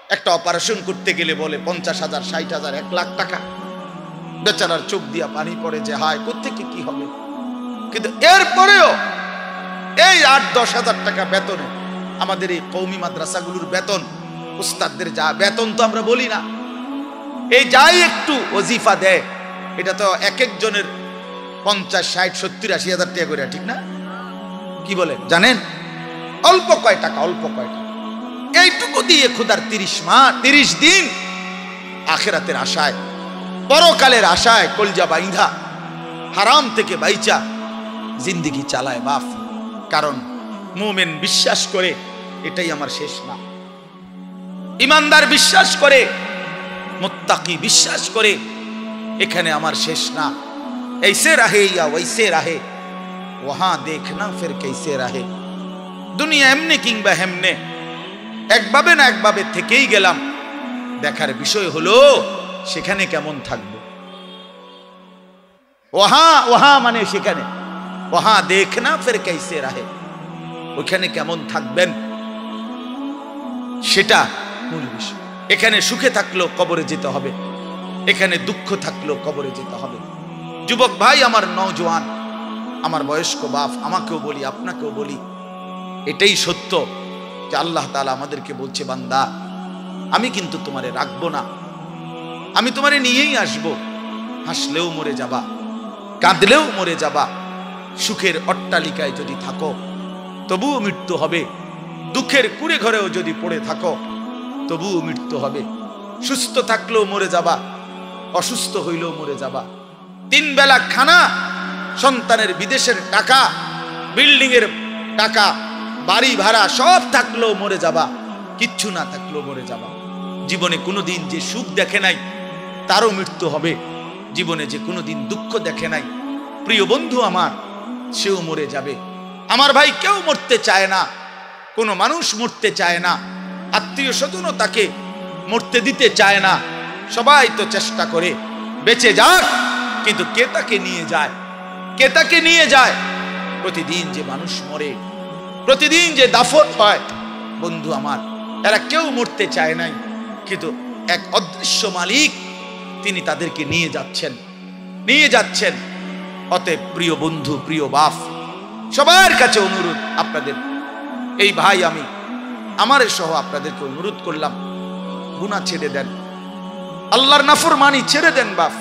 একটা অপারেশন করতে গেলে বলে 50,000, 60,000, 1 লাখ টাকা। বেচারার চোখ দিয়া পানি পড়ে যে হায় কোত্থেকে কি হবে। কিন্তু এরপরেও এই 8-10 হাজার টাকা বেতনে আমাদের এই কওমি মাদ্রাসাগুলোর বেতন, উস্তাদদের যা বেতন তো আমরা বলি না, এই যাই একটু ওজিফা দেয় এটা তো এক একজনের 50, 60, 70, 80 হাজার টাকা করে, ঠিক না? কি বলেন জানেন? অল্প কয় টাকা, অল্প কয় টাকা। এইটুকু দিয়ে খোদার 30 দিন আখিরাতের আশায়, পরকালের আশায় কলজা বাইন্ধা হারাম থেকে বাইচা জিন্দেগি চালায় বাপ। কারণ মুমিন বিশ্বাস করে এটাই আমার শেষ না, ইমানদার বিশ্বাস করে, মুত্তাকি বিশ্বাস করে এখানে আমার শেষ না। ऐसे रहे या वैसे रहे वहां देखना फिर कैसे रहे। দুনিয়া এমনি কিংবা হেমনে, একভাবে না একভাবে থেকেই গেলাম, দেখার বিষয় হলো সেখানে কেমন থাকবো। ওহা মানে সেখানে, ওহা দেখনা ফির कैसे रहे, ওখানে কেমন থাকবেন সেটা মূল বিষয়। এখানে সুখে থাকলেও কবরে যেতে হবে, এখানে দুঃখ থাকলেও কবরে যেতে হবে। যুবক ভাই, আমার নওজোয়ান, আমার বয়স্ক বাপ, আমাকেও বলি আপনাকেও বলি, এটাই সত্য যে আল্লাহ তাআলা আমাদেরকে বলছে, বান্দা আমি কিন্তু তোমারে রাখবো না, আমি তোমারে নিয়েই আসবো। হাসলেও মরে যাবা, কাঁদলেও মরে যাবা। সুখের অট্টালিকায় যদি থাকো তবুও মৃত্যু হবে, দুঃখের কুড়ে ঘরেও যদি পড়ে থাকো তবুও মৃত্যু হবে। সুস্থ থাকলেও মরে যাবা, অসুস্থ হইলেও মরে যাবা। 3 বেলা খানা, সন্তানের বিদেশের টাকা, বিল্ডিং এর টাকা, বাড়ি ভাড়া সব থাকলেও মরে যাবা, কিচ্ছু না থাকলেও মরে যাবা। জীবনে কোনোদিন যে সুখ দেখে নাই তারও মৃত্যু হবে, জীবনে যে কোনোদিন দুঃখ দেখে নাই প্রিয় বন্ধু আমার, সেও মরে যাবে। আমার ভাই, কেউ মরতে চায় না, কোনো মানুষ মরতে চায় না, আত্মীয় স্বজনও তাকে মরতে দিতে চায় না। সবাই তো চেষ্টা করে বেঁচে যাক, কিন্তু কে তাকে নিয়ে যায়, কে তাকে নিয়ে যায়? প্রতিদিন যে মানুষ মরে, প্রতিদিন যে দাফন হয়, বন্ধু আমার, এরা কেউ মরতে চায় নাই, কিন্তু এক অদৃশ্য মালিক তিনি তাদেরকে নিয়ে যাচ্ছেন, নিয়ে যাচ্ছেন। অতএব প্রিয় বন্ধু, প্রিয় বাপ, সবার কাছে অনুরোধ, আপনাদের এই ভাই আমি আমার সহ আপনাদেরকে অনুরোধ করলাম, গুনাহ ছেড়ে দেন, আল্লাহর নাফরমানি ছেড়ে দেন বাপ।